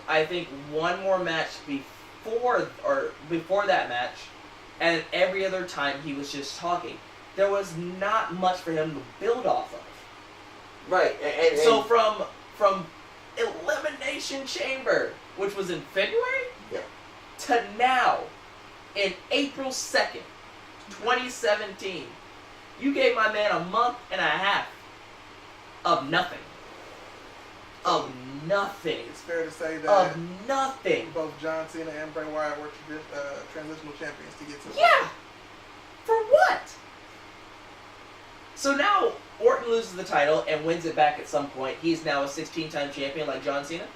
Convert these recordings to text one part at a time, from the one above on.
I think one more match before that match, and every other time he was just talking. There was not much for him to build off of. Right, and so from Elimination Chamber, which was in February, to now, in April 2nd, 2017, you gave my man a month and a half of nothing. Of nothing. It's fair to say that of nothing. Both John Cena and Bray Wyatt were transitional champions to get to. Yeah. For what? So now Orton loses the title and wins it back at some point. He's now a 16-time champion like John Cena.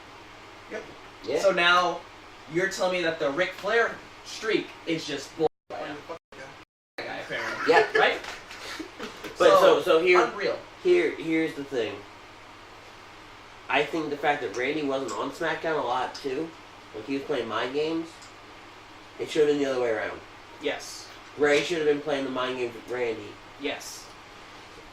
Yep. Yeah. So now you're telling me that the Ric Flair streak is just bull. Right now. That guy apparently. Yeah. Right. But so here, unreal. Here's the thing. I think the fact that Randy wasn't on SmackDown a lot too, like he was playing mind games, it should have been the other way around. Yes. Ray should have been playing the mind games with Randy. Yes.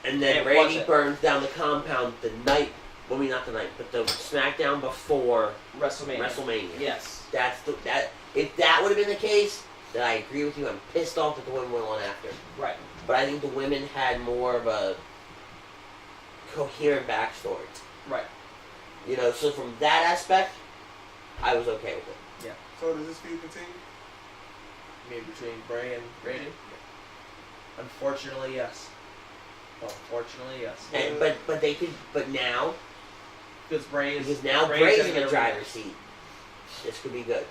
And then Randy burns down the compound the night, well, not the night, but the SmackDown before WrestleMania. Yes. If that would have been the case, then I agree with you. I'm pissed off that the women went on after. Right. But I think the women had more of a coherent backstory. Right. You know, so from that aspect, I was okay with it. Yeah. So does this feud continue? Maybe between Bray and Randy? Yeah. Unfortunately, yes. Unfortunately, yes. And, but they could, but now, because Bray's in the driver's seat. This could be good.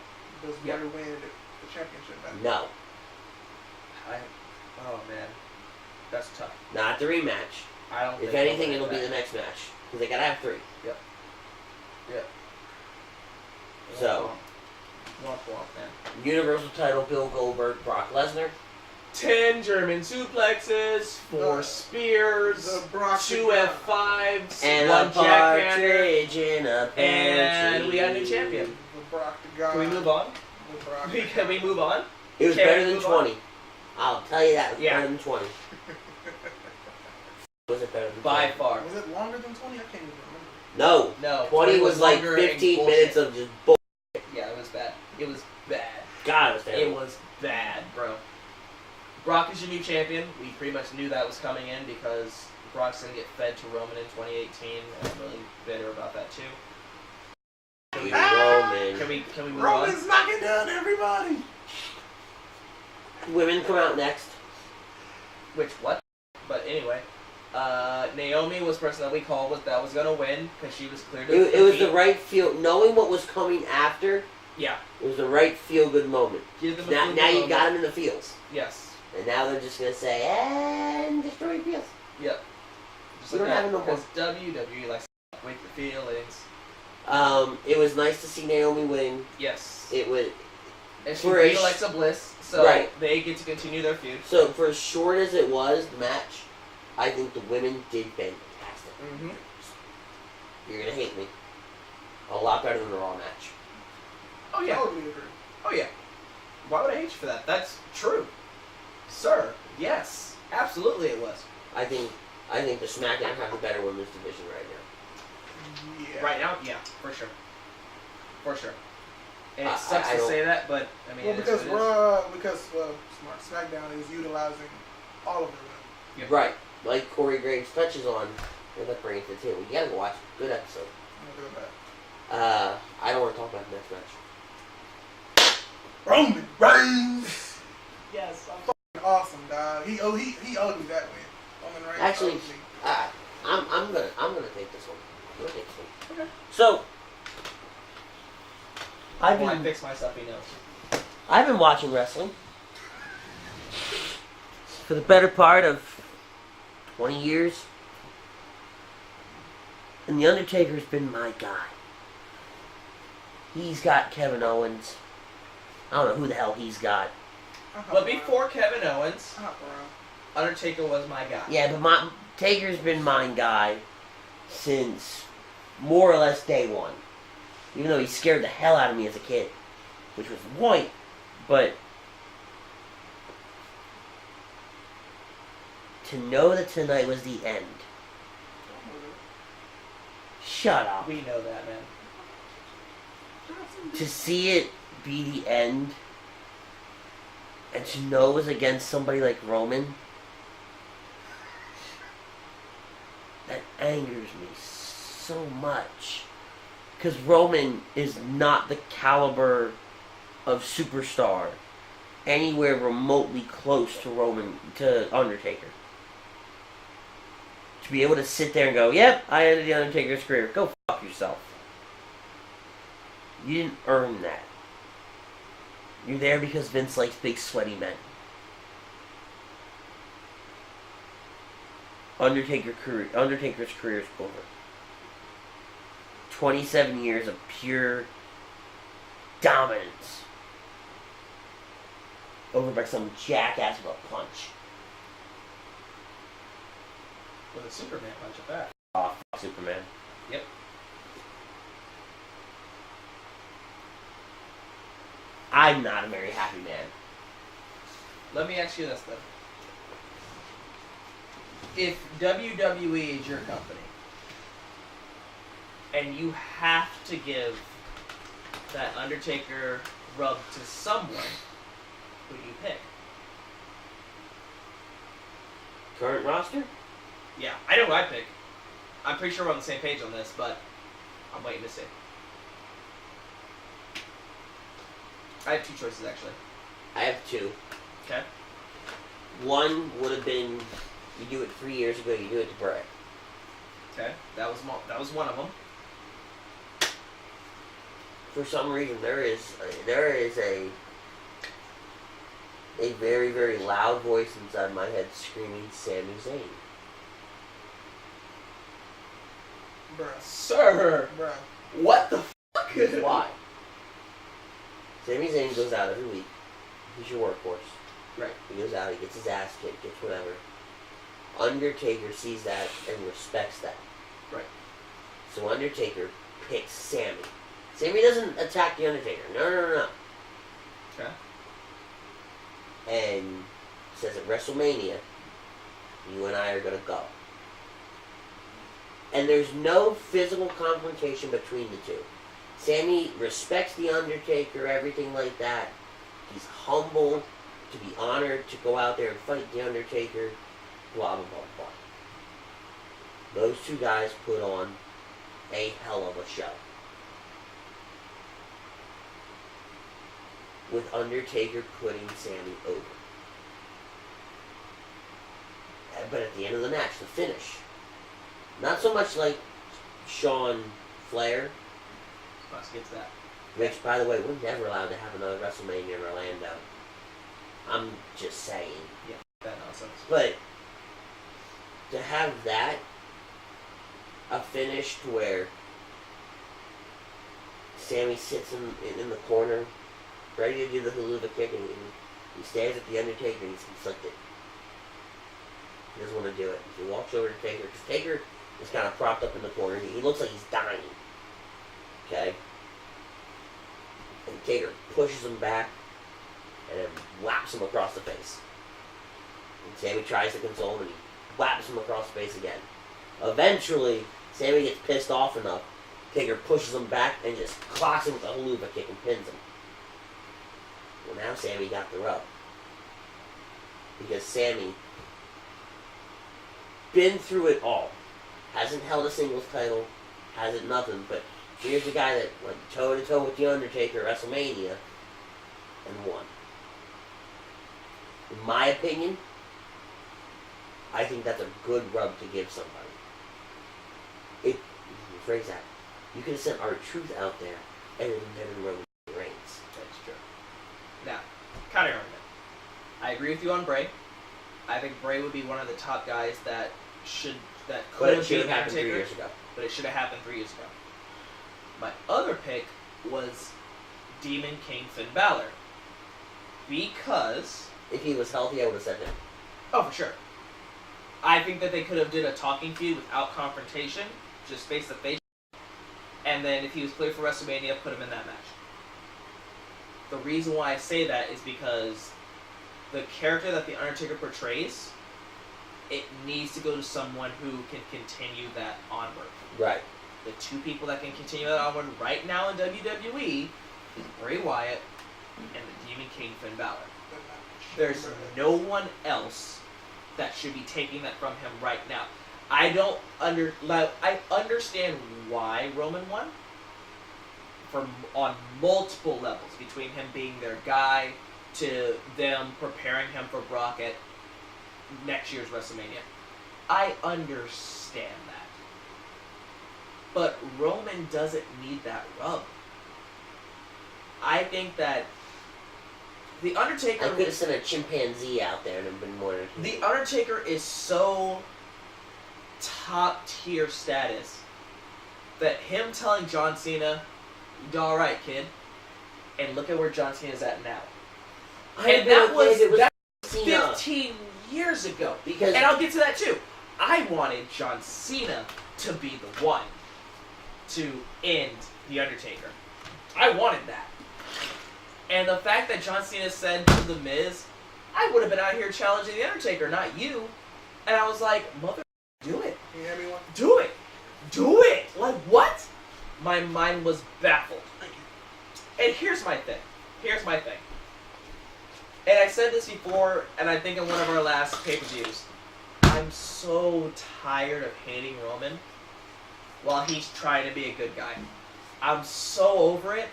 Does Bray win the championship back? No. Oh man, that's tough. Not the rematch. I don't. If anything, it'll be the next match because they gotta have 3. Yep. Yep. So. Womp womp, man. Universal title: Bill Goldberg, Brock Lesnar. 10 German suplexes, 4 spears, 2 F5s, and 1 a partridge in a pear and tree. we got a new champion. Can we move on? Can we move on? It was better than 20. I'll tell you that. It was better than 20. Was it better than 20? By far. Was it longer than 20? I can't even remember. No. 20 was like 15 minutes of just bull. Yeah, it was bad. It was bad. God, it was terrible. It was bad, bro. Brock is your new champion. We pretty much knew that was coming in because Brock's going to get fed to Roman in 2018. And I'm really bitter about that, too. Can we move on? Roman's knocking down everybody. Women come out next. Which, what? But anyway, Naomi was the person that we called that was going to win because she was clear to It was the right feel. Knowing what was coming after, yeah, it was the right feel-good moment. Give them now you got them in the feels. Yes. And now they're just going to say, and destroy feels. Yep. Just we don't have no more. Because WWE likes to wake the feelings. It was nice to see Naomi win. Yes. It was. And she beat Alexa Bliss, so they get to continue their feud. So for as short as it was, the match, I think the women did fantastic. Mm-hmm. You're going to hate me. A lot better than the Raw match. Oh, yeah. Totally agree. Oh, yeah. Why would I hate you for that? That's true. Sir, yes. Absolutely it was. I think the SmackDown have the better women's division right now. Yeah. Right now? Yeah, for sure. For sure. And it sucks to say that, but, I mean, because SmackDown is utilizing all of them. Yep. Right. Like Corey Graves touches on, and let's bring it to the table. You gotta go watch it. Good episode. I'm gonna go back. I don't want to talk about the next match. Roman Reigns. Yes. Awesome, dog. He owed me that win. Roman Reigns. Actually, I'm gonna take this one. I'm gonna take this one. Okay. So, I fix my stuff, he knows. I've been watching wrestling for the better part of 20 years, and The Undertaker's been my guy. He's got Kevin Owens. I don't know who the hell he's got. But before Kevin Owens, Undertaker was my guy. Yeah, but Taker's been my guy since more or less day one. Even though he scared the hell out of me as a kid, which was the point, but to know that tonight was the end. Shut up. We know that, man. to see it be the end, and to know it was against somebody like Roman, that angers me so much. Because Roman is not the caliber of superstar anywhere remotely close to Undertaker. To be able to sit there and go, yep, I ended the Undertaker's career. Go fuck yourself. You didn't earn that. You're there because Vince likes big sweaty men. Undertaker's career is over. 27 years of pure dominance. Over by some jackass with a punch. With a Superman punch at that. Oh, fuck Superman. Yep. I'm not a very happy man. Let me ask you this then. If WWE is your company, and you have to give that Undertaker rub to someone, who do you pick? Current roster? Yeah, I know who I'd pick. I'm pretty sure we're on the same page on this, but I'm waiting to see. I have two choices, actually. I have two. Okay. One would have been, you do it 3 years ago, you do it to Bray. Okay, that was one of them. For some reason, there is a very, very loud voice inside my head screaming Sami Zayn. Bruh. Sir! Bruh. What the fuck? Why? Sami Zayn goes out every week. He's your workhorse. Right. He goes out, he gets his ass kicked, gets whatever. Undertaker sees that and respects that. Right. So Undertaker picks Sami. Sami doesn't attack the Undertaker. No. Okay. And says at WrestleMania, you and I are going to go. And there's no physical confrontation between the two. Sami respects the Undertaker, everything like that. He's humble to be honored to go out there and fight the Undertaker, blah, blah, blah, blah. Those two guys put on a hell of a show. With Undertaker putting Sami over. But at the end of the match, the finish, not so much like Shawn Flair, Let's get to that. which, by the way, we're never allowed to have another WrestleMania in Orlando. I'm just saying. Yeah, that nonsense. But to have that, a finish to where Sami sits in the corner, ready to do the haluva kick, and he stares at the Undertaker and he's conflicted. He doesn't want to do it. He walks over to Taker, because Taker is kind of propped up in the corner. He looks like he's dying. Okay? And Taker pushes him back and then whaps him across the face. And Sami tries to console him and he whaps him across the face again. Eventually, Sami gets pissed off enough. Taker pushes him back and just clocks him with a haluva kick and pins him. Well, now Sami got the rub. Because Sami been through it all. Hasn't held a singles title, hasn't nothing, but here's a guy that went toe-to-toe with The Undertaker at WrestleMania and won. In my opinion, I think that's a good rub to give somebody. Phrase that. You could have sent R-Truth out there and it would have never Roman Reigns. That's true. Now, counter argument. I agree with you on Bray. I think Bray would be one of the top guys that could have beaten happened 3 Undertaker, years ago. but it should have happened 3 years ago. My other pick was Demon King Finn Balor. Because... If he was healthy, I would have said him. Oh, for sure. I think that they could have did a talking feud without confrontation, just face to face. And then if he was cleared for WrestleMania, put him in that match. The reason why I say that is because the character that The Undertaker portrays, it needs to go to someone who can continue that onward. Right. the two people that can continue that onward right now in WWE is Bray Wyatt and the Demon King Finn Balor. There's no one else that should be taking that from him right now. I understand why Roman won on multiple levels, between him being their guy to them preparing him for Brock at next year's WrestleMania. I understand that. But Roman doesn't need that rub. I think that The Undertaker... I could have sent a chimpanzee out there and have been more... The Undertaker is so top-tier status that him telling John Cena, "You all right, kid," and look at where John Cena's at now. And that was 15 years ago. And I'll get to that too. I wanted John Cena to be the one to end The Undertaker. I wanted that. And the fact that John Cena said to The Miz, "I would have been out here challenging The Undertaker, not you." And I was like, mother, do it. Can you hand me one? Do it. Do it. Like, what? My mind was baffled. And here's my thing. And I said this before, and I think in one of our last pay-per-views. I'm so tired of hating Roman while he's trying to be a good guy. I'm so over it.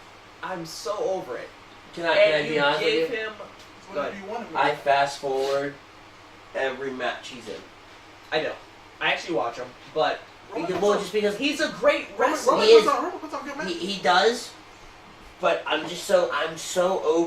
Can I be honest with you? Him... Whatever you want. I fast forward every match he's in. I know. I actually watch him, but... Just because he's a great wrestler. Roman puts on good matches. He does, but I'm so over